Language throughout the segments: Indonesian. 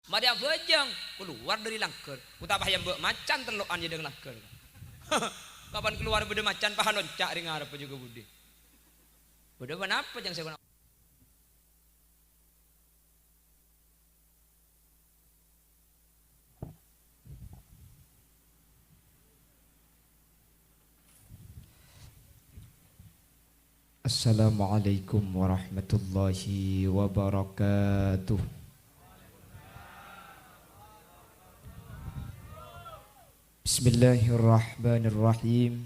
Madia bejeng keluar dari langker. Utapah yang mbok macan telokan jadi langker. Kapan keluar bede macan pahan loncak ring arep juga budi. Bede apa yang saya guna. Assalamualaikum warahmatullahi wabarakatuh. Bismillahirrahmanirrahim.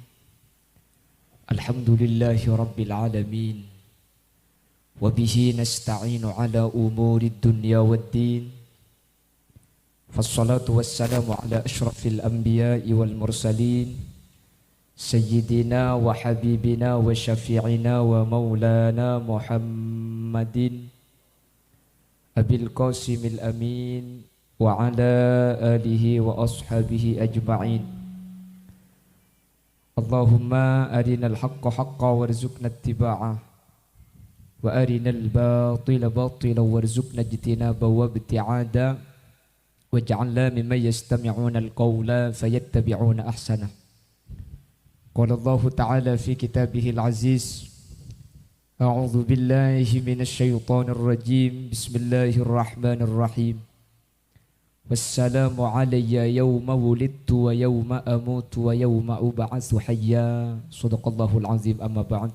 Alhamdulillahi rabbil alamin. Wabihi nasta'inu ala umurid dunya waddin. Fassalatu wassalamu ala ashrafil anbiya'i wal mursalin. Sayyidina wa habibina wa syafi'ina wa maulana Muhammadin Abil Qasimil Amin wa ala alihi wa ashabihi ajma'in. Allahumma arinal haqqa haqqa warzuqna ittiba'ah wa arinal batila batila warzuqna ijtinaba wa ibti'ada waj'alna mimman yastami'una al-qawla fayattabi'una ahsanah. Qala Allah Ta'ala fi kitabihil aziz. A'udzu billahi minasy syaithanir rajim. Bismillahirrahmanirrahim. Wassalamu alayya yawma wulidtu wa yawma amutu wa yawma ub'atsu hayya. Shadaqallahul azim. Amma ba'd.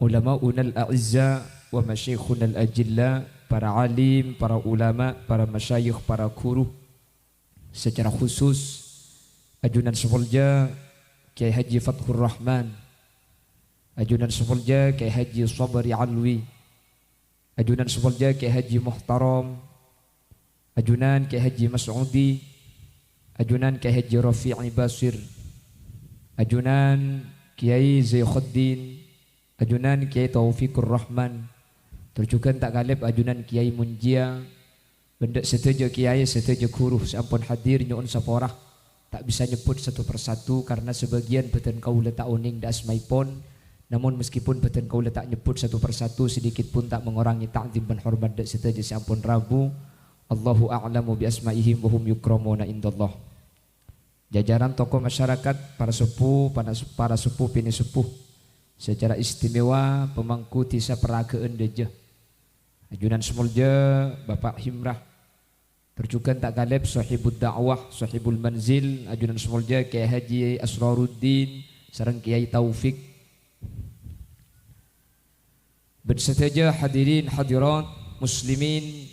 Ulama'una al-a'izza wa masyayikhuna al-ajilla, para alim, para ulama, para masyayikh, para guru, secara khusus ajunan Sefulja Kiai Haji Fathur Rahman, ajunan Sefulja Kiai Haji Sabri Alwi, ajunan Sefulja Kiai Haji Muhtaram, ajunan Kiai Haji Mas'udi, ajunan Kiai Haji Rafi'i Basir, ajunan Kiai Zaykhuddin, ajunan Kiai Taufikur Rahman, terjukan tak galib ajunan Kiai Munjia, bendak setuju Kiai setuju guru sampun hadir nyuun saporah. Tak bisa nyebut satu persatu karena sebagian beten kau letak uning da asmaipun, namun meskipun beten kau letak nyebut satu persatu sedikit pun tak mengurangi ta'zim dan hormat dak setuju sampun Rabu. Allahu a'lamu bi asmaihim wa hum yukramuna indallah. Jajaran tokoh masyarakat, para sepuh, para sepuh pini sepuh, secara istimewa pemangku tisa peragaan deje ajunan Semulja Bapak Himrah, terjukan tak galib sahibul dakwah, sahibul manzil, ajunan Semulja Kiai Haji Asraruddin sareng Kiai Taufik. Bersetuju hadirin hadirat muslimin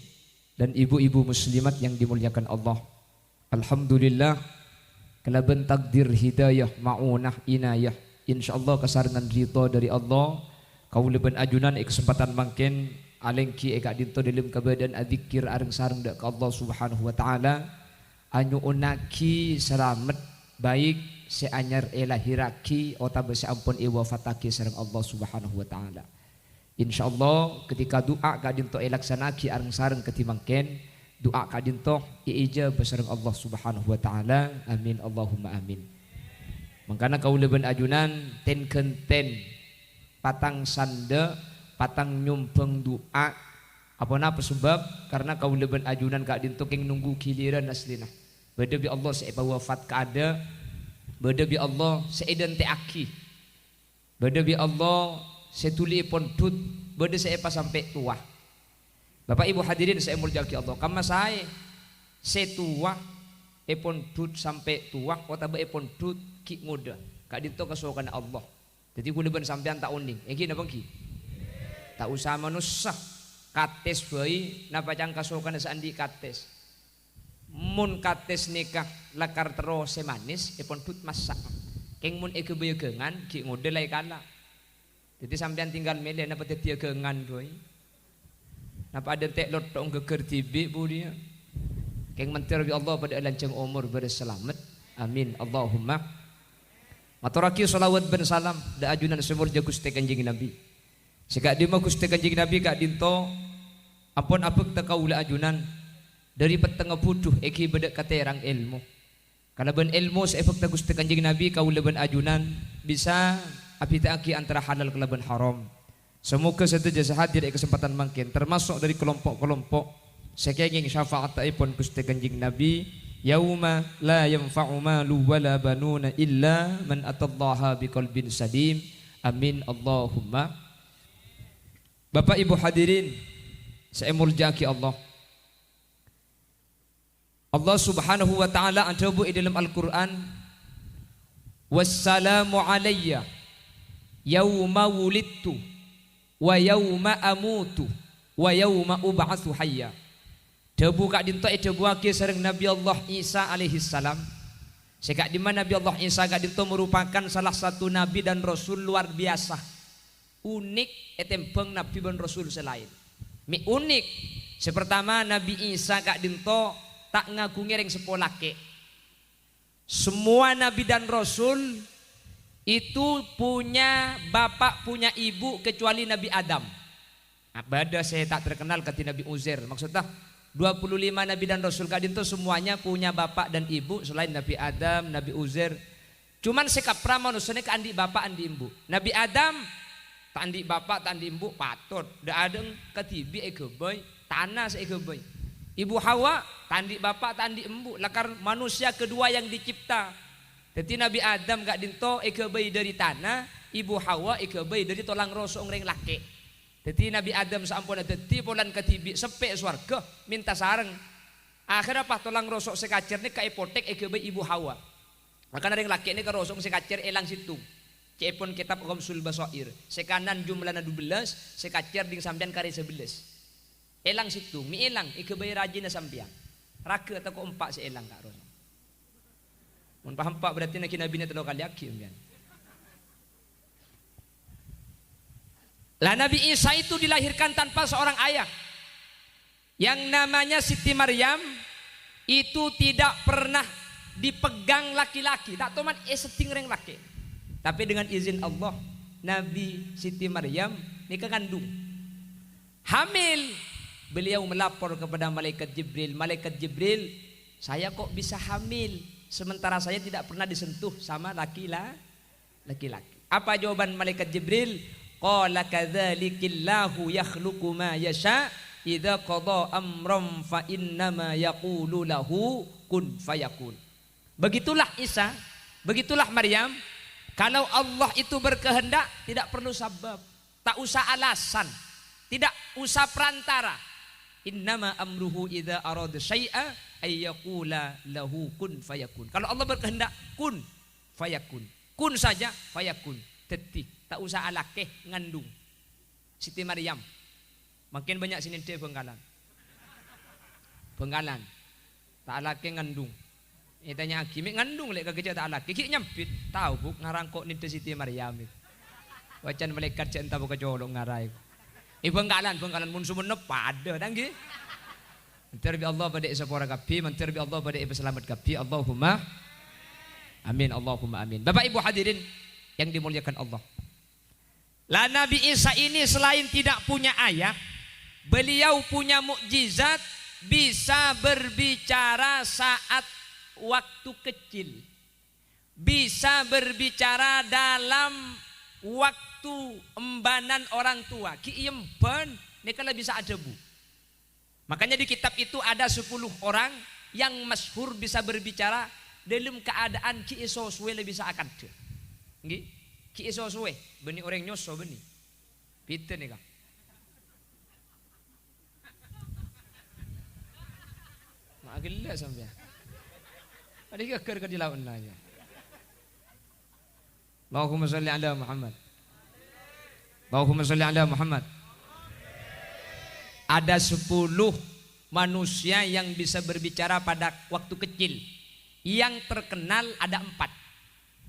dan ibu-ibu muslimat yang dimuliakan Allah. Alhamdulillah kalaban takdir hidayah maunah inayah insyaallah kasarengan ridha dari Allah kaulaban ajunan kesempatan mangken alengki eka dinto dalam keberadaan adzikir areng sareng dak ka Allah Subhanahu wa taala anyu unaki selamat baik seanyar elahiraki otabe sampun iwafataki sareng Allah Subhanahu wa taala. Insyaallah ketika doa ka dinto elaksanaki areng sareng ketimangken doa ka dinto iijab sareng Allah Subhanahu wa taala. Amin Allahumma amin. Mangkana kaulaban ajunan ten patang sanda patang nyumpeng doa apa sebab karena kau leban ajunan kak dinto keng nunggu giliran aslina beda bi Allah seeba wafat kada beda bi Allah seedan teaki beda bi Allah setuli pon tut beda seepa sampai tua. Bapak Ibu hadirin saya mulyaki Allah kama saya setua epon tut sampai tua kota be epon tut ki muda kak dinto kasukan Allah jadi kuleban sampean tak uning iki napa ki tak usah manusia kates bayi napa cang kasukan sandi kates mun kates nikah lakar terus semanis epon tut masak keng mun eke beyegengan ki ngode lai kala jadi sampean tinggal milih napa teti gengan boy napa ada tek lot tong geger tibi bu dia keng mentir bi Allah pada lanceng umur berselamat amin Allahumma maturaki salawat ben salam da ajunan Semulja Gusti Kanjeng Nabi. Sekak di Gusti Kanjeng Nabi kak dinto apun apek tekaula ajunan dari petengah puduh eki bedek katerang ilmu kalaban ilmu seefek ta Gusti Kanjeng Nabi kaula ban ajunan bisa apitaki antara halal kalaban haram. Semoga saja hadir di kesempatan mungkin termasuk dari kelompok-kelompok Sekenging syafaatipun Gusti Kanjeng Nabi, yauma la yanfa'u malu wala banuna illa man atallaha biqalbin salim. Amin Allahumma. Bapak Ibu hadirin, saya muljaki Allah. Allah Subhanahu wa taala antabu dalam Al-Qur'an, wassalamu alayya yauma wulidtu wa yauma amutu wa yauma ub'atsu hayya. Debu kak dinto debu ake sareng Nabi Allah Isa alaihi salam. Sekak di mana Nabi Allah Isa kak dinto merupakan salah satu nabi dan rasul luar biasa. Unik etempeng nabi dan rasul selain. Mi unik. Sepertama Nabi Isa kak dinto tak ngaku ngereng sepolake. Semua nabi dan rasul itu punya bapak punya ibu kecuali Nabi Adam. Abada saya tak terkenal kata Nabi Uzair. Maksudnya 25 nabi dan rasul kadin itu semuanya punya bapak dan ibu selain Nabi Adam, Nabi Uzair. Cuman sekapra manusianya ke andi bapak andi ibu. Nabi Adam tak andi bapak tak andi ibu patut. Da adeng ketibi ekebay tanah seekebay. Ibu Hawa tak andi bapak tak andi ibu. Lakar manusia kedua yang dicipta. Jadi Nabi Adam gak dinto ekebay dari tanah, Ibu Hawa ekebay dari tolang rosong reng laki. Jadi Nabi Adam sampun ada tipulan ketibi sepek swarga minta sareng. Akhirnya apa tolang rosok sekacer ni kaipotek ekebay Ibu Hawa. Maka reng laki ni kerosong sekacer elang situ. Cepon kitab Ghamsul Basair. Sekanan jumlahna 12, sekacer ding sampean kari 11. Elang situ, mi elang ekebay rajina sampean. Raka atau empak si elang kak rosong. Mun paham pak berarti nak Nabi ni terlalu kali akim kan. Lah Nabi Isa itu dilahirkan tanpa seorang ayah. Yang namanya Siti Maryam itu tidak pernah dipegang laki-laki. Tak toman seting reng laki. Tapi dengan izin Allah Nabi Siti Maryam nikah kandung. Hamil. Beliau melapor kepada malaikat Jibril. Malaikat Jibril, saya kok bisa hamil sementara saya tidak pernah disentuh sama laki-laki. Apa jawaban malaikat Jibril? Qala kadzalikillahu yakhluqu ma yasha idza qada amran fa innama yaqulu lahu kun fayakun. Begitulah Isa, begitulah Maryam. Kalau Allah itu berkehendak tidak perlu sabab, tak usah alasan, tidak usah perantara. Innama amruhu idza arada syai'a ay yaqula lahu kun fayakun. Kalau Allah berkehendak kun fayakun. Kun saja fayakun. Tetih. Tak usah alakeh ngandung. Siti Maryam. Makin banyak sini dia Bengkalan. Bengkalan. Tak alakeh ngandung. Tanya Aki, ngandung lek kagak tak alakeh. Ki nyampit. Tahu buk ngarangkok ni Siti Maryam. Wacan malaikat cek entah buka colok ngarai. Bengkalan mun sumenep pada dah nggih. Menterbi Allah pada sepora kapi, menterbi Allah pada selamat kapi. Allahumma amin, Allahumma amin. Bapak Ibu hadirin yang dimuliakan Allah. Lah Nabi Isa ini selain tidak punya ayah, beliau punya mukjizat, bisa berbicara saat waktu kecil, bisa berbicara dalam waktu embanan orang tua. Ki emban ini kalau bisa ada bu. Makanya di kitab itu ada 10 orang yang masyhur bisa berbicara dalam keadaan ki iso suwe bisa akan de. Nggih. Ki iso suwe, beni orang nyoso beni. Pite nih kak. Mak gila sampai. Ada kekar ke di lawan aja. Allahumma salli ala Muhammad. Allahumma salli ala Muhammad. Ada 10 manusia yang bisa berbicara pada waktu kecil. Yang terkenal ada 4.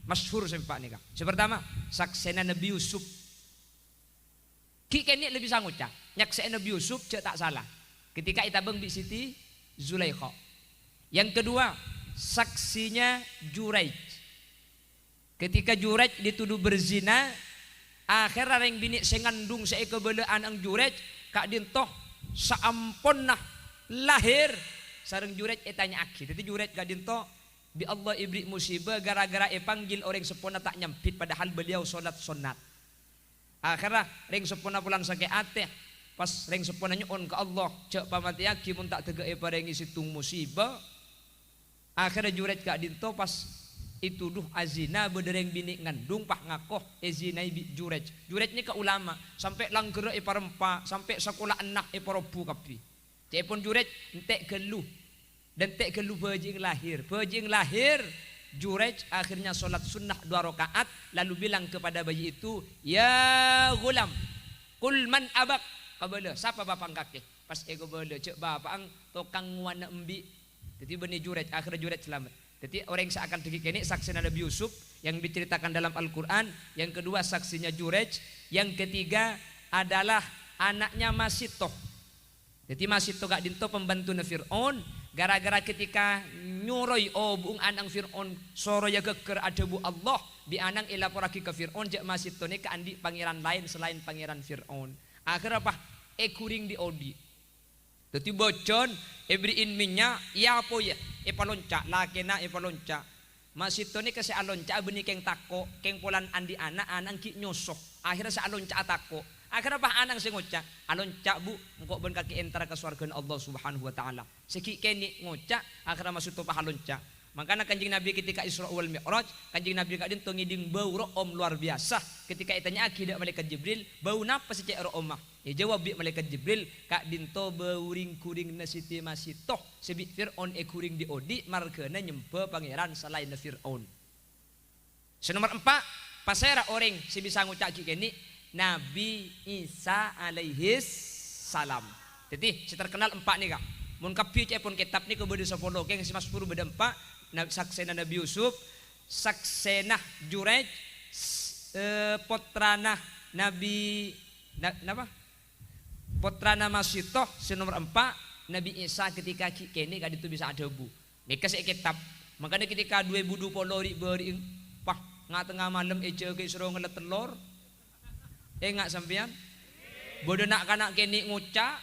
Masyhur sempak nih kak. Sepertama saksena Nabi Yusuf. Ki kene lebih sangucak. Nyaksena Nabi Yusuf cek tak salah. Ketika itabeng bi Siti Zulaikha. Yang kedua saksinya Juraij. Ketika Juraij dituduh berzina, akhir areng bini sengandung seekebelean ang Juraij kak dintoh saampun nah lahir sareng Juraij etanya aki. Jadi Juraij kak dintoh bi Allah ibri musibah gara-gara panggil orang sepona tak nyampit padahal beliau sunat. Akhirnya ring sepona pulang sakit ate pas reng seponanya on ke Allah cek pamati aki mun tak tegak parengi situng musibah akhirnya juret kak dinto pas itu duh azina bedereng bini ngandung pah ngakoh ezina juret juretnya ke ulama sampai langgere parempa sampai sekolah anak parobu kapi cepon juret entek geluh dan tek geluh bejing lahir juret akhirnya sholat sunnah 2 rakaat lalu bilang kepada bayi itu ya gulam kul man abak kabele siapa bapak kakek pas ego bele cek bapak ang tokang wana embi jadi benih juret akhirnya juret selamat. Jadi orang yang seakan degi kene saksi Nabi Yusuf yang diceritakan dalam Al-Quran, yang kedua saksinya Jurej, yang ketiga adalah anaknya Masitoh. Jadi Masitoh gak dinto pembantu Fir'aun, gara-gara ketika nyuroi buung anang Fir'aun soro ya geger ada bu Allah di anang ilaporaki ke Fir'aun jak Masitoh ini ke andi pangeran lain selain pangeran Fir'aun. Akhirnya apa? Kuring di odi. Jadi bocon ebriin minyak ya apa ya epalonca lakena epalonca masito ni kasi alonca benih keng tako keng polan andi anak ki nyosoh akhirnya sa alonca tako akhirnya apa anang si ngocak alonca bu engkau ben kaki entara ke surga Allah subhanahu wa ta'ala seki keni ngocak akhirnya masito pa alonca makanya kanjing Nabi ketika Isra wal Mi'raj kanjing Nabi kak dinto ngiding bau ro'om luar biasa ketika itanya akidah malaikat Jibril bau napa sih cek ro'omah ya jawab bi malaikat Jibril kak dinto bau ring-kuring nasiti masitoh sebi Fir'aun kuring di odi markena nyempe pangeran selain Fir'aun senomor 4 pasera orang si bisa ngucak kini Nabi Isa alaihis salam jadi si terkenal 4 nih kak mun kapi cepon kitab nih kebedu sepuluh keng si mas puru beda 4 saksena Nabi Yusuf saksena Jurej potrana Nabi apa potrana Masitoh nomor 4 Nabi Isa ketika kene kan itu bisa ada bu mereka saya kitab makanya ketika 2020 beri pah nggak tengah malam eja ke suruh ngelet telur nggak sampean bodoh nak kanak kene ngucak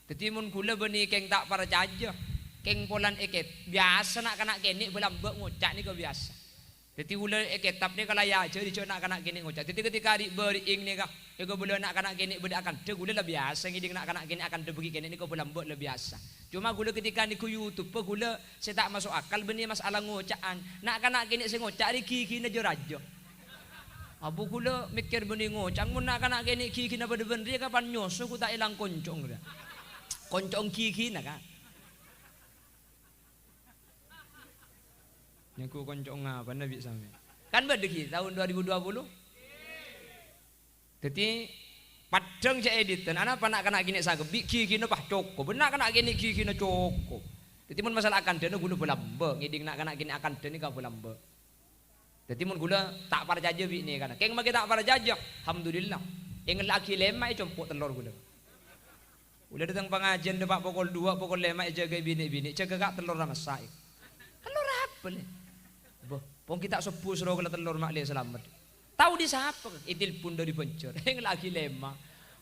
tetimun gula beni keng tak para jajah keng polan eket biasa nak kanak kene belambek ngucak ni kau biasa jadi gula eket tap ni kalau ya aja dicoba nak kanak kene ngucak jadi ketika di bering ni kah ego boleh nak kanak kene beda akan de gula lah biasa ngiding nak kanak kene akan de begi kene ni kau belambek lah biasa cuma gula ketika ni ku YouTube gula saya tak masuk akal beni masalah ngucakan nak kanak kene saya ngucak di kiki na jerajo abu gula mikir beni ngucak mun nak kanak kene kiki na bener-bener kapan nyoso ku tak ilang koncong dah koncong kiki na kan nyaku koncong apa nabi sampai kan berdegi tahun 2020 jadi padang saya editan anak panak kena gini sagep kiki na pah coko benak kena gini kiki na coko jadi mun masalah akan dana gula belambe ngiding nak kena gini akan dana ka belambe jadi mun gula tak para jajah bi ni kana keng magi tak para jajah alhamdulillah yang laki lema compok telur gula udah datang pengajian depak pukul 2 pukul 5 jaga bini-bini jaga kak telur sama saya telur apa nih pong kita sepuh suruh kalau telur mak lihat selamat tahu di siapa itil pun dari pencur yang lagi lema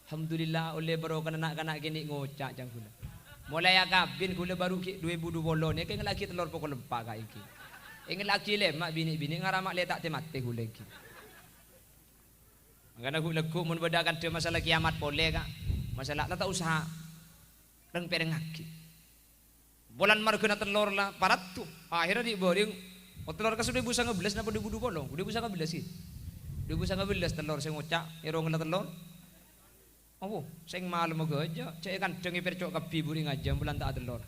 alhamdulillah oleh baru kanak-kanak gini ngocak jang gula mulai akabin gula baru 2020 ni yang lagi telur pukul 4 kak iki yang lagi lema bini-bini ngaramak lihat tak temate gula iki makanya gula ku mun bedakan dia masalah kiamat boleh kak masalah tak usaha reng perengaki bulan margana telur lah parat tu akhirnya di boring telur ka 2011 napa 2020 2011 sih 2011 telur sing ngocak irong telur oh sing malu mo aja cek kan dengi percok kabi buring aja bulan tak telur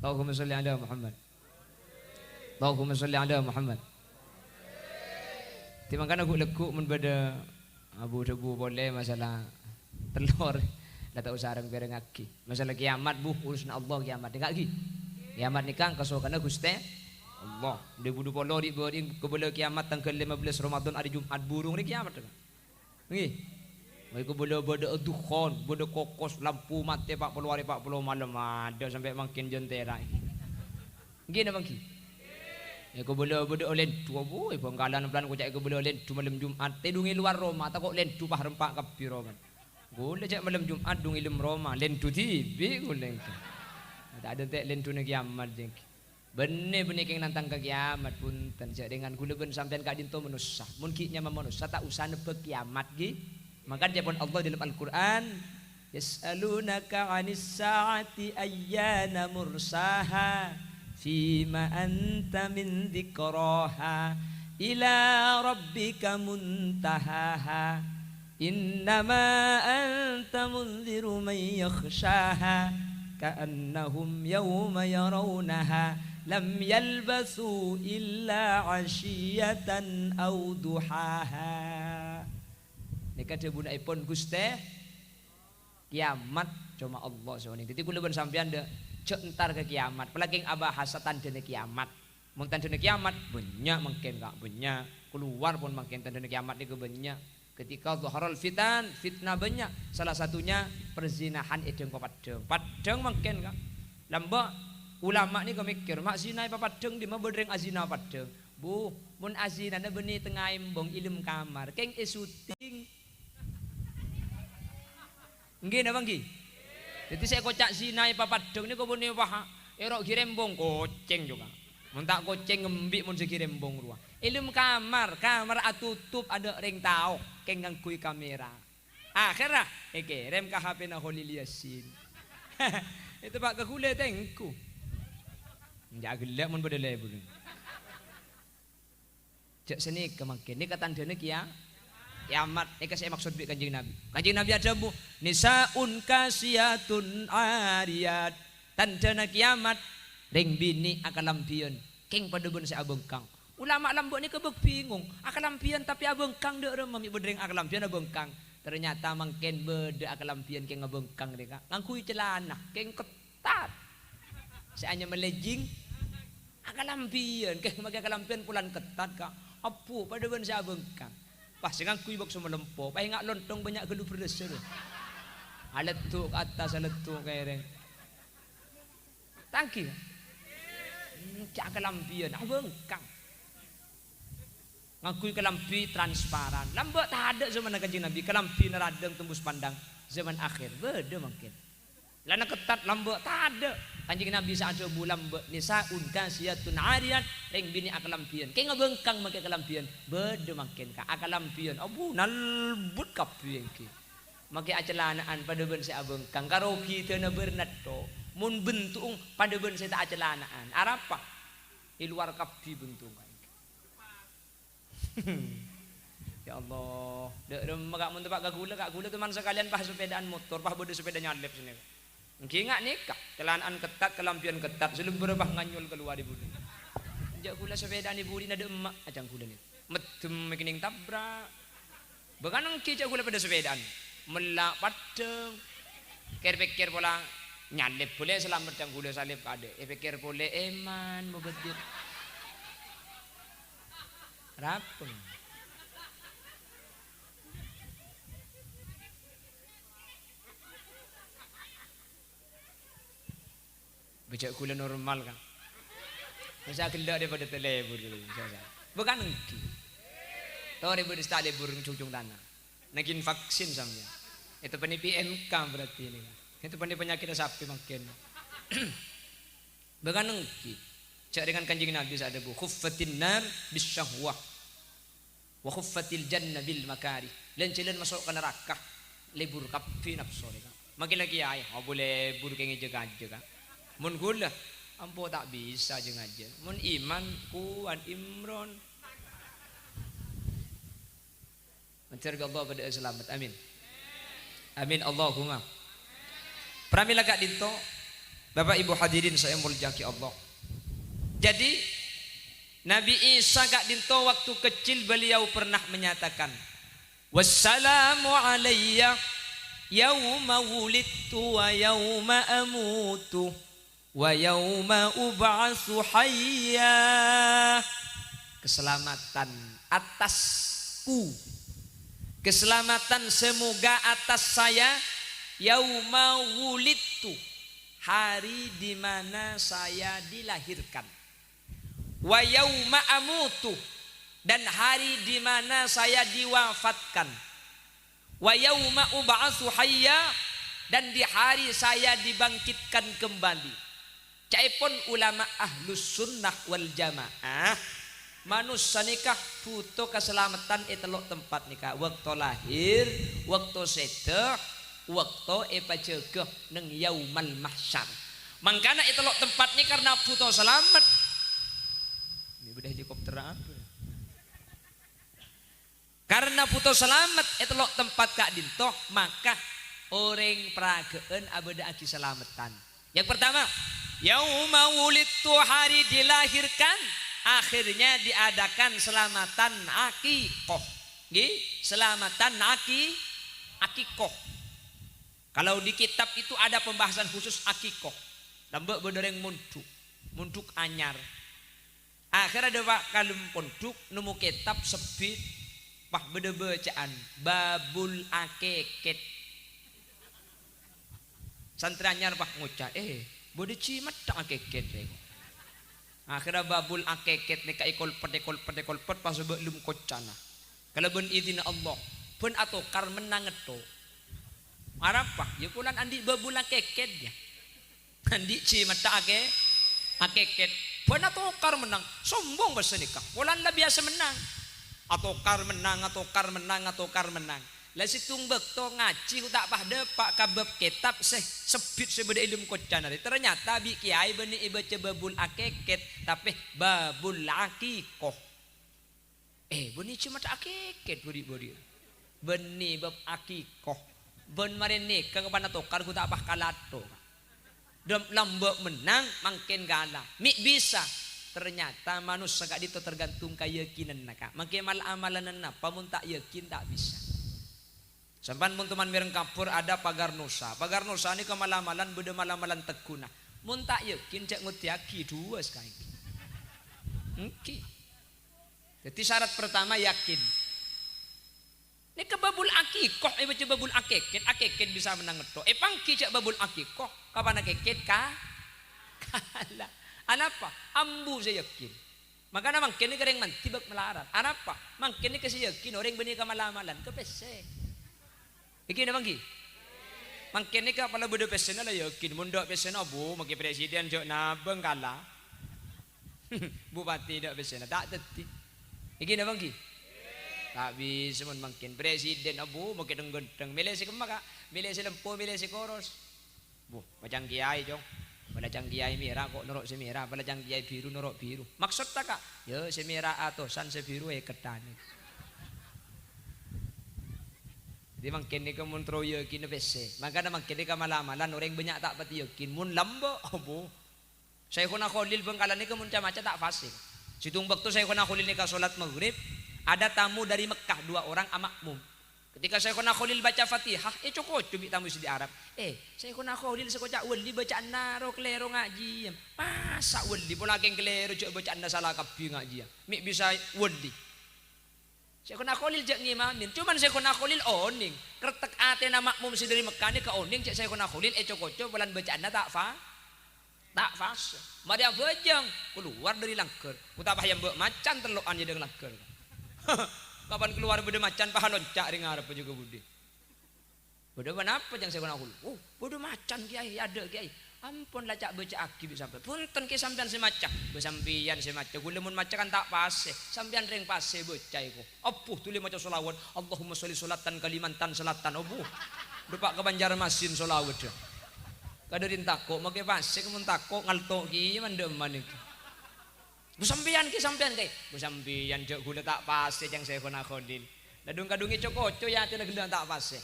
Allahumma sholli ala Muhammad Allahumma sholli ala Muhammad timangkan aku lekuk mun beda abu debu boleh masalah telur dah tak usah areng berengaki masalah kiamat bu urusan Allah kiamat ngaki kiamat nikah kesokan Gusti Allah 2020 di bering kebela kiamat tanggal 15 Ramadan hari Jumat burung ni kiamat nggih mai kebela bada dukhon bada kokos lampu mati 40 hari 40 malam ada sampai makin jentera nggih napa nggih ya kebela bada olen tu boy bangkalan plan ko cak kebela olen tu malam Jumat tedungi luar Roma takok len tu pah rempak kapi Roma gule cak malam Jumat dung ilmu Roma len tu tibi gule tak ada tek lentu nak kiamat jeng Benih-benih keng nantang ke kiamat punten cek dengan gula ben sampean kak dinto manusia mun kinya manusia tak usah nebe kiamat gi maka japon Allah dalam Al-Qur'an yas'alunaka 'anis sa'ati ayyana mursaha fima anta min dzikraha ila rabbika muntahaha innama anta munziru man yakhshaha ka'annahum yawma yarawnaha lam yalbasu illa 'ashiyatan aw duhaha. Nika debunaipun Guste kiamat cuma Allah sawani. Dadi kula ben sampean de cek entar ke kiamat. Pelaging abahasa tandene kiamat. Mun tandene kiamat banyak mungkin gak banyak. Keluar pun mungkin tandene kiamat niku banyak. Ketika dhaharal fitan, fitnah banyak. Salah satunya perzinahan edeng papadeng. Padeng mungkin gak. Lambak ulama ni kau mikir mak zina papadeng di mabodreng azina padeng. Bu, mun azina na beni tengah imbong ilmu kamar. Keng syuting. Nggih napa nggih? Jadi saya kocak zina papadeng ni kau beni wah erok girembong koceng juga. Mun tak koceng ngembik mun segirembong ruah. Ilmu kamar atutup ada ring tau keng ngangkui kamera. Akhirah kirim ke HP na Holil Yasin. Itu pak kekule tengku. Ndak gelak mun pada lebu. Cek seni kemakin ni katandane kiamat. Eka saya maksud bi Kanjeng Nabi. Kanjeng Nabi ada bu nisaun kasiyatun ariyat. Tandana kiamat ring bini akan lampion. Keng pada ben saya abengkang. Ulama lambok ni kebek bingung. Akan lampion tapi abengkang dek remami bedring akan lampion abengkang. Ternyata mangken beda akan lampion keng abengkang deka. Ngangkui celana keng ketat. Saya hanya melejing akalampian keh mage akalampian pulan ketat kak apu pada ben saya bengkang pas ngangkui bok semua lempo pai ngak lontong banyak gelu pedes tu aletuk atas aletuk kaireng tangki cak akalampian abengkang ngangkui kalampi transparan lambak tak ada zaman Kanjeng Nabi kalampi neradeng tembus pandang zaman akhir beda mungkin lana ketat lambak tak ada Kanjeng Nabi saat bulan nisaun kasiyatun ariyat ring bini akalampian keng ngabengkang make akalampian bede makin ka akalampian abu nalbut kapieng ki make acelanaan pada ben saya abengkang karo kitu na bernat to mun bentung pada ben saya tak acelanaan arapa di luar kapi bentung ya Allah dek magak mun tepak kak gula teman sekalian pah sepedaan motor pah bode sepeda nyalep sini. Ingat nikah, celanaan ketat, kelampian ketat, sebelum berubah nganyul keluar di budi. Jak gula sepeda ni budi nada emak, acang gula ni. Metem makining tabrak. Beganang kijak gula pada sepedaan, melak padeng. Pikir pola nyalip boleh selamat cang gula salib ada. Pikir boleh eman mau bedir. Rapeng. Becak gula normal kan. Masa kelak daripada telebur dulu. Bukan engki. Tahu daripada start lebur cung-cung tanah. Nakin vaksin samnya. Itu pani PMK berarti ini. Itu pani penyakit sapi makin. Bukan engki. Cak dengan Kanjeng Nabi saat bu khuffatin nar bisyahwah. Wa khuffatil jannah bil makari. Lencelan masuk ke neraka. Lebur kapi nafsu. Makin lagi ayah. Boleh lebur kayak jaga-jaga. Mun gula ampo tak bisa je ngajar mun iman kuat imron mencari Allah pada selamat amin amin Allahumma pramila kak dinto Bapak Ibu hadirin saya mulyaki Allah jadi Nabi Isa kak dinto waktu kecil beliau pernah menyatakan wassalamu alayya yauma wulidtu wa yauma amutu wa yauma ub'atsu hayya keselamatan atasku keselamatan semoga atas saya yauma wulidtu hari di mana saya dilahirkan wa yauma amutu dan hari di mana saya diwafatkan wa yauma ub'atsu hayya dan di hari saya dibangkitkan kembali. caipun ulama ahlus sunnah wal jamaah manusia nikah butuh keselamatan telok tempat nikah, waktu lahir, waktu sedek, waktu pajegeh neng yaumal mahsyar. Mangkana telok tempat ini karena butuh selamat. Ini beda helikopter apa? Karena butuh selamat telok tempat kak dintoh, maka orang peragaan abada aki selamatan. Yang pertama, yauma wulidtu, hari dilahirkan, akhirnya diadakan selamatan akikoh. Selamatan akikoh. Kalau di kitab itu ada pembahasan khusus akikoh. Lambek berdereng munduk anyar. Akhirnya ada pak kalem ponduk nemu kitab sebit pak beda bacaan babul akeket. Santri anyar pak ngucap bode cimat tak akeket. Akhirnya babul akeket nika ikol pet pas belum kocana. Kalau ben izin Allah pun atau kar menang itu. Arapa ya kulan andi babul akeket ya. Andi cimat tak akeket. Pun atau kar menang sombong bahasa nikah. Kulan lah biasa menang. Atau kar menang. Lah situng bekto ngaji tak pahde pak kabab kitab sebit sebeda ilmu kocan. Ternyata bi kiai beni baca babul akeket tapi babul akikoh. Beni cuma akeket bodi. Beni bab akikoh. Ben mari nikah kepada tokar ku tak pah kalato. Lambok menang makin kalah. Mik bisa. Ternyata manusia gak itu tergantung keyakinan naka. Makin mal amalan apa mun tak yakin tak bisa. Sampan mun teman mireng kapur ada pagar nusa. Pagar nusa ini kemalamalan beda malamalan tekuna. Mun tak yakin cek ngutiaki dua sekali. Oke. Jadi syarat pertama yakin. Ini kebabul akikoh, baca babul akeket bisa menang itu. Pangki cek babul akikoh, kapan akeket kalah. Anapa? Ambu saya yakin. Makanya mangkin ini kereng mantibak melarat. Anapa? Mangkin ini kasi yakin orang benih kemalamalan ke PC. Iki na mangki. Mangkin ini kapala bodo PC na lah yakin. Mundok PC na bu, maki presiden jok na bengkala. Bupati dak PC na tak teti. Iki na mangki. Tak bisa mangkin presiden abu maki denggenteng. Milih si kemaka, milih si lempo, milih si koros. Bu, macam kiai jong. Balajang kiai merah kok norok si merah, balajang kiai biru norok biru. Maksud tak kak? Ya si merah atau san si biru ketan. Jadi mangkin ni kemun tro yakin bese. Makana mangkin ni kamalamalan orang banyak tak pati yakin. Mun lambo abu. Syekhuna Khalil bengkalan ni kemun macam tak fasih. Situng waktu Syekhuna Khalil ni ka salat maghrib, ada tamu dari Mekah 2 orang makmum. Ketika Syekhuna Khalil baca Fatihah, cukup cubit tamu di Arab. Syekhuna Khalil sekocak wali bacaan naro kelero ngaji. Masa wali pula keng kelero cuk bacaan salah kapi ngaji. Mik bisa wali. Syekhuna Khalil jak ngimamin. Cuman Syekhuna Khalil oning. Kertek ate na makmum si dari Mekah ni ka oning cek Syekhuna Khalil cukup bulan bacaan tak fas. Mari bejang keluar dari langker. Kutapah yang mbok macan telokan je dengan langker. Kapan keluar beda macan paha loncak ring arep juga budi. Beda kenapa yang saya kena hulu? Beda macan kiai ada kiai. Ampun lah cak baca aki bisa sampai. Punten ki sampean semacam, besampian semacam. Gula mun maca kan tak pase. Sampean ring pase baca iku. Apuh tuli maca selawat. Allahumma sholli sholatan Kalimantan Selatan. Apuh. Depak ke Banjarmasin selawat. Kadarin takok make pase kemun takok ngaltok ki mandeman iki. Busampian ki sampean kay. Busampian jok gula tak pase yang saya kena Khalil. Ladung-kadungi cokoco ya teh gendang tak pase.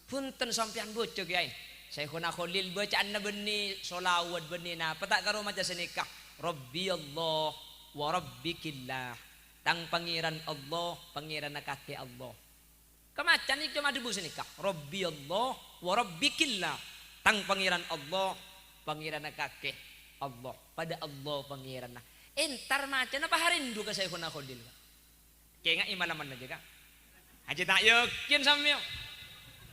Punten sampean bocok kiai. Saya kena Khalil bacaan na benih solawat benih na petak karo maca senikah. Rabbi Allah wa rabbikillah. Tang pangeran Allah, pangeran kaki Allah. Kemacan iki cuma debu senikah. Rabbi Allah wa rabbikillah. Tang pangeran Allah, pangeran kaki Allah. Pada Allah pangeran. Entar macam apa harindu ke saya kena Khalil. Kayak ngak imalaman aja kak. Aja tak yakin sampeyo.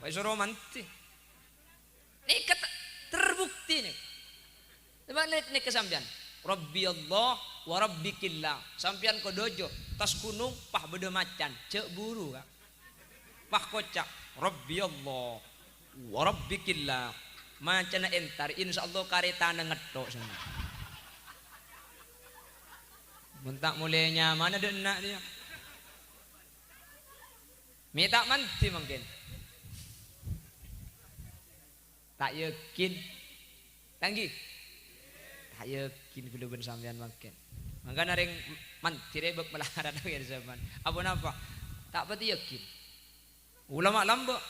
Wis suruh manti. Ini terbukti nih. Coba lihat nih kesampian. Rabbi Allah wa rabbikillah. Sampian kodojo tas gunung pah beda macan cek buru kak. Pah kocak Rabbi Allah wa rabbikillah. Macana entar insyaallah karetana ngetok sana. Mun tak mulainya mana ada enak dia. Mi tak manti mungkin. Tak yakin. Tanggi. Tak yakin belum sampean makan. Mangga naring manti rebek melarat akhir zaman. Apa napa? Tak pati yakin. Ulama lamba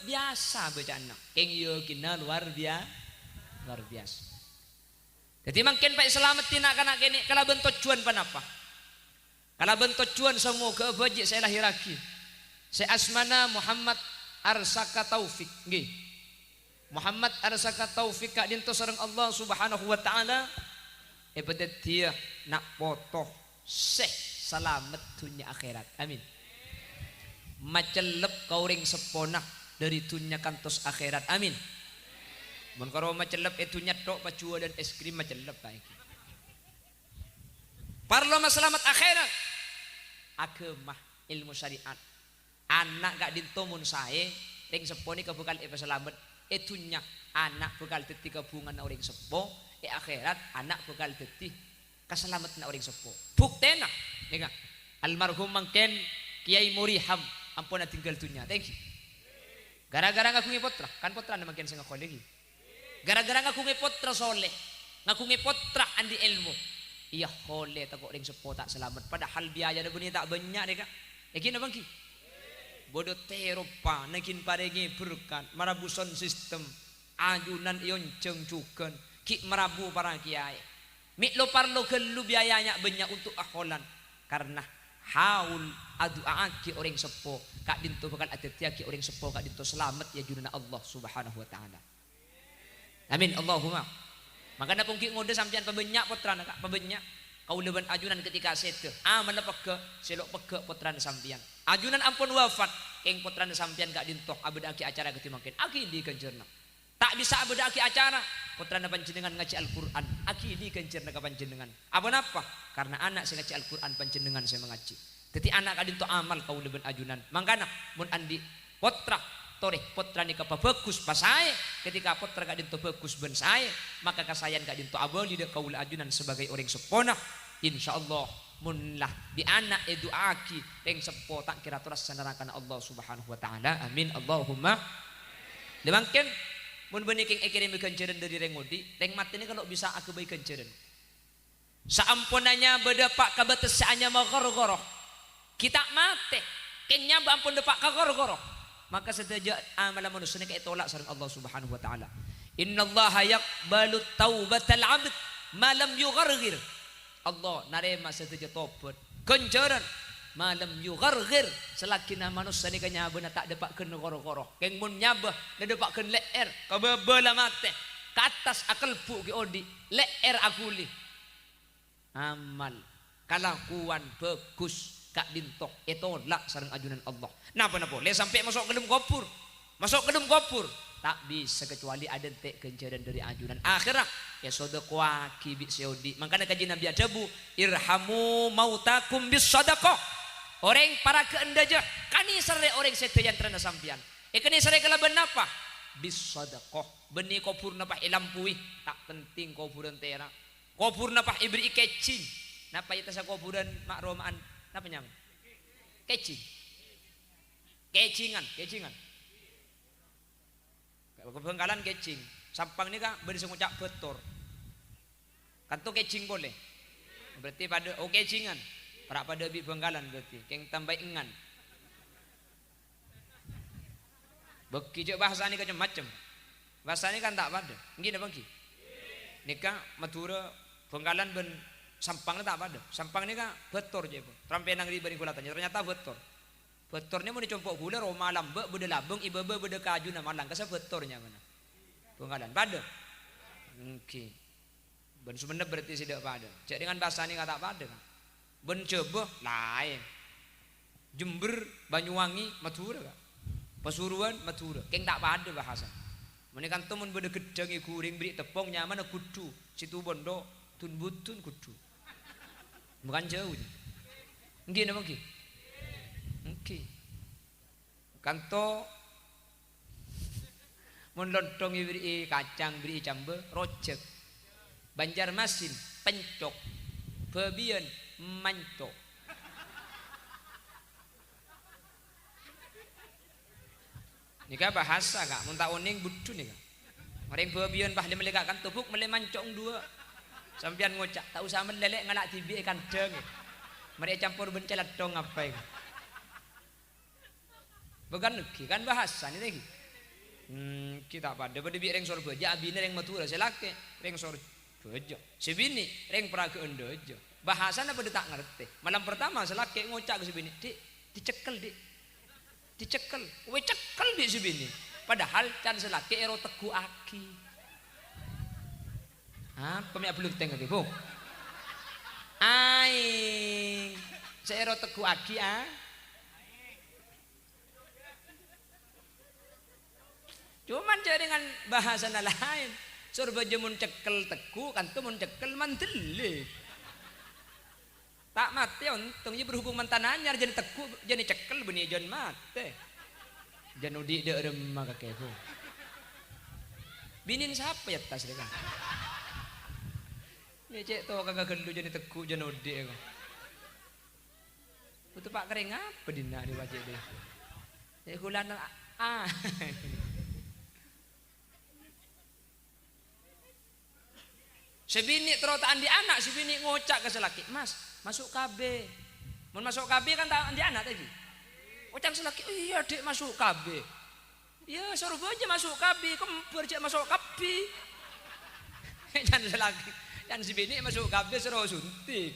biasa baca anak. Keng yakinna luar biasa. Jadi mungkin Pak selamatin anak kene kalau bentuk cuan panapa? Kalau bentuk cuan semua ke bajik saya lahir lagi. Saya asmana Muhammad Arsaka Taufik. Nggih. Muhammad Arsaka Taufik kak dinto sareng Allah Subhanahu wa taala. Pedet dia nak foto seh selamat dunia akhirat. Amin. Macelep kauring seponah dari dunia kantos akhirat. Amin. Mun karo macelep itu nyatok pacua dan es krim macelep baik. Parlo selamat akhirat. Agama ilmu syariat. Anak gak dinto mun sae ring seponi kebukal selamat etunya anak bekal teti kabungan orang sepo akhirat anak bekal teti keselamatan orang sepo. Buktena nih almarhum mangken Kiai Muriham ampun tinggal dunia. Thank you. Gara-gara ngaku potra kan potra makin sing kolegi. Gara-gara ngaku potra soleh, ngaku potra andi ilmu. Iya oleh takut ring sepo tak selamat. Padahal biaya benih tak banyak deh kak. Yakin abang ki? Bodoh teropa, nakin parengi berkat, marabuson sistem, ajunan ion cengcukan, ki marabu para kiai. Miklo parlo gelu biayanya banyak untuk akholan, karena haul adu aki orang sepo, kak dinto bakal adetiaki orang sepo kak dinto selamat ya junana Allah Subhanahu wa taala. Amin Allahumma. Makanya pungki ngode sampean pabanyak putrana kak pabanyak kau leban ajunan ketika sete mana peke selok peke putrana sampean ajunan ampun wafat keng putrana sampean kak dintoh abedaki acara ketimakin aki di kencerna tak bisa abedaki acara putrana panjenengan ngaji Al-Quran aki di kencerna ka panjenengan apa napa karena anak saya ngaji Al-Quran panjenengan saya mengaji jadi anak kak dintoh amal kau leban ajunan mangkana mun andi putra toreh putra ni kapa bagus pasai ketika putra kak dinto bagus ben saya maka kasayan kak dinto abali de kaul ajunan sebagai orang sepona insyaallah munlah di anak edu aki reng sepo tak kira turas sanarakan Allah Subhanahu wa taala amin Allahumma demangken mun beuni keng ekirim kenceun dari reng ngudi reng mati ni kalau bisa aku baik kenceun saampunanya bedepak kabetesaannya magor-goroh kita mate kenya ampun depak kagor-goroh maka sejak amal manusia ini kayak tolak sareng Allah Subhanahu wa taala. Innallaha yaqbalu taubatal 'abd ma lam yugharghir. Allah narema sejak tobat. Kenjaran ma lam yugharghir selagi manusia ini kanya beuna tak depakkeun goro-goro. Keng mun nyabah da depakkeun leer kabebela mate. Ke atas akal bu ki odi leer akuli. Amal kalakuan bagus kak dintok etolak sareng ajunan Allah. Napa boleh sampai masuk ke dalam kopur, masuk ke dalam kopur tak bisa kecuali ada tek kencaran dari ajunan akhirat ya sedekah kibi seodi. Makanya kaji Nabi adabu irhamu mautakum bis sadaqah. Orang para keendaja kani sare orang sedayan terana sampian. Kani sare kalaban napa? Bis sadaqah. Beni kopur napa ilampui tak penting kopuran tera. Kopur napa ibri kecing. Napa ita sa kopuran makromaan napa nyam? Kecing. Kecingan. Kebengkalan kecing. Sampang ini kak beri sengucak betor. Kanto kecing boleh. Berarti pada kecingan. Para pada bi bengkalan berarti. Keng tambah ingan. Beki je bahasa ini macam-macam. Bahasa ini kan tak pada. Gini bangki. Nikah Madura bengkalan ben sampang tak pada. Sampang ini kak betor je. Trampenang di beri kulatannya ternyata betor. Betornya mau dicompok gula Roma lambek beda labeng ibebe beda kaju nama lang kasa betornya mana penggalan pada oke ben sebenarnya berarti tidak pada cek dengan bahasa ini kata pada ben coba lain Jember Banyuwangi Madura kak Pasuruan Madura keng tak pada bahasa menekan temen beda gedang guring beri tepung nyaman kudu situ bondo tun butun kudu bukan jauh gini mungkin oke kanto menlontong beri kacang beri jambe rojek Banjarmasin pencok Bebian manco. Nika bahasa kak, mun tak oning budu nika. Mareng bebion pah lemelegakan tubuk mele mancong dua. Sampian ngocak, tak usah melelek ngalak tibi ikan deng. Mereka campur bencelat dong apa itu? Bukan lagi kan bahasa ini lagi. Kita pada biar reng sor beja, abine reng matura selake, reng sor beja. Sebini reng praga endojo. Bahasa apa dia tak ngerti. Malam pertama selake ngocak ke sebini, dicekel dik, dicekel, we cekel di sebini. Padahal can selake ero teguh aki. Pemiak belum tengok ibu. Aing seero teguh aki cuman jadi dengan bahasa lain surba jemun cekel teguh kan tuh mun cekel manteli tak mati untung dia berhubung mantan anyar jadi teguh jadi cekel benih jon mati janudi de remah kakeku binin siapa ya tas dia kan ini cek tuh kagak gelu jadi teguh janudi aku itu pak kering apa dina di wajah dia ya kulan sebini terotaan di anak sebini ngocak ke selaki mas masuk KB mau masuk KB kan tak di anak tadi ngocak selaki oh iya dek masuk KB ya suruh aja masuk KB kempur cek masuk KB jangan selaki dan sebini masuk KB suruh suntik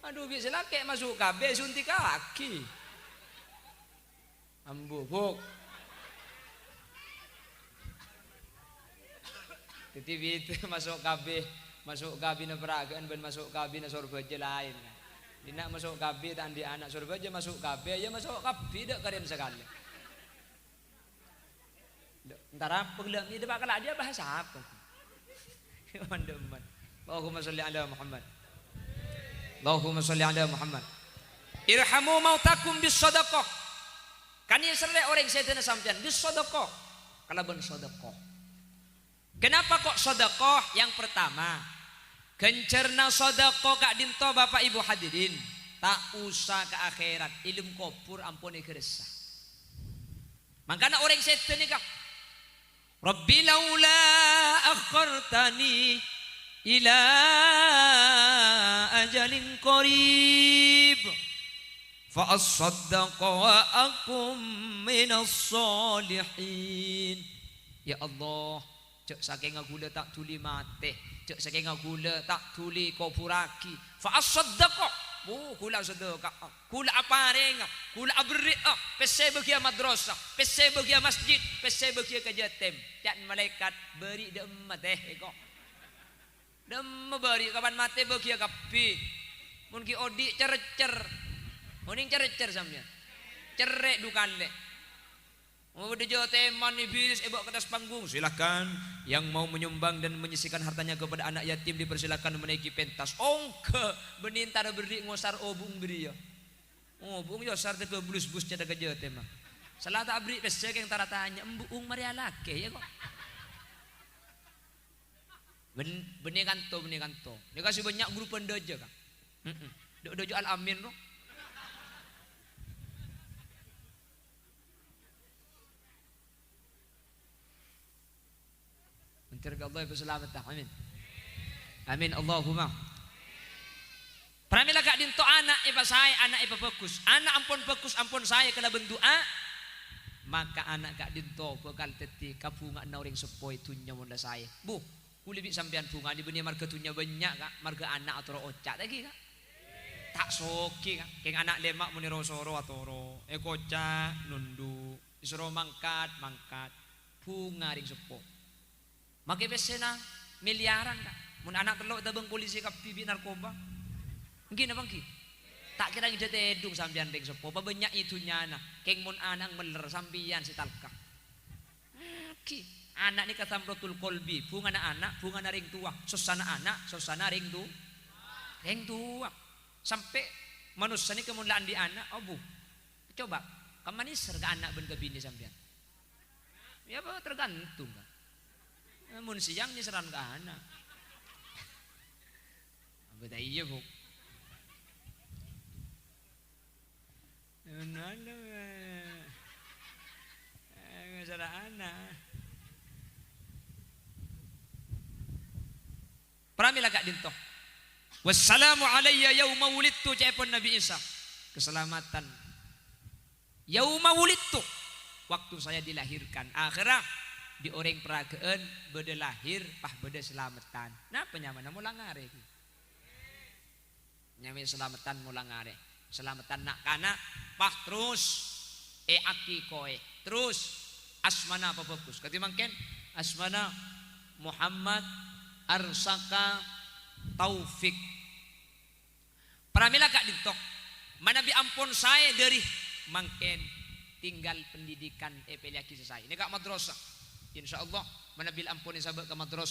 aduh bisa selaki masuk KB suntik kaki ambu buk TV itu masuk KB na peragaan ben masuk KB na surga aja lain dina masuk KB tak di anak surga aja masuk KB ya masuk KB dak keren sekali ntar apa gelang ini pak kelak dia bahasa apa teman-teman Allahumma sholli ala Muhammad Allahumma sholli ala Muhammad irhamu mautakum bis sadaqah kan yang serle orang setan sampean bis sadaqah kalau ben sadaqah. Kenapa kok sedekah? Yang pertama, gencerna sedekah kak dinto bapak ibu hadirin, tak usah ke akhirat, ilmu kopur ampuni keresa. Makanya orang setan ni kak, Rabbi laula akhartani ila ajalin qarib, fa asaddaqa wa akum minas salihin. Ya Allah. Cek saking gula tak tuli mate cek saking gula tak tuli kopuraki fa asaddaqa kula sedekah kula apareng kula abri pese bagi madrasah pese bagi masjid pese bagi kejatem dan malaikat beri dem teh kok dem beri kapan mate bagi kapi mun ki odi cerecer muning cerecer sampean cerek dukale. Mau dijawab teman iblis bawa ke atas panggung silahkan yang mau menyumbang dan menyisikan hartanya kepada anak yatim dipersilakan menaiki pentas ongke benintara beri ngosar obung beri ya obung ya sar ke bulus-bulus ada kerja tema salah tak beri pesek yang tara tanya embuung maria lake ya kok benih kanto dia kasih banyak grup pendojo kan dojo al amin loh. Mentirga Allah berselamat amin amin Allahumma pramila kak dinto anak iba saya anak iba fokus anak ampun saya kena bendoa maka anak kak dinto bakal teti kabunga na orang sepoi tunya munda saya bu kulibi sampean bunga di benih marga tunya banyak kak marga anak atau ocak lagi kak tak soki kak keng anak lemak muni rosoro atoro koca nundu isoro mangkat bunga ring sepoi makai pesena miliaran kak mun anak telok tabang polisi kapibi narkoba mungkin apa ki tak kira ide tedung sampean ring sepo banyak itu nyana keng mun anang meler sampian si talka ki anak ni kata amrotul kolbi bunga anak bunga ring tua sosana anak sosana ring tua sampai manusia ni kemulaan di anak bu coba kemana serga anak ben kebini sampean ya apa tergantung kan mun siang ni seran ke anak. Betul iya bu. Masalah anak. Pramila kak dinto. Wassalamu alayya yauma wulidtu cepon Nabi Isa. Keselamatan. Yauma wulidtu. Waktu saya dilahirkan. Akhirnya di orang peragaan beda lahir pah beda selamatan. Nah penyaman mulang ngare. Nyami selamatan mulang ngare. Selamatan nak kana pah terus aki koe. Terus asmana apa fokus? Katimangken asmana Muhammad Arsaka Taufik. Pramila kak ditok. Manabi ampun saya dari mangken tinggal pendidikan peliaki selesai. Ini kak madrasah. Insyaallah manabil ampun sabak ke madrasah.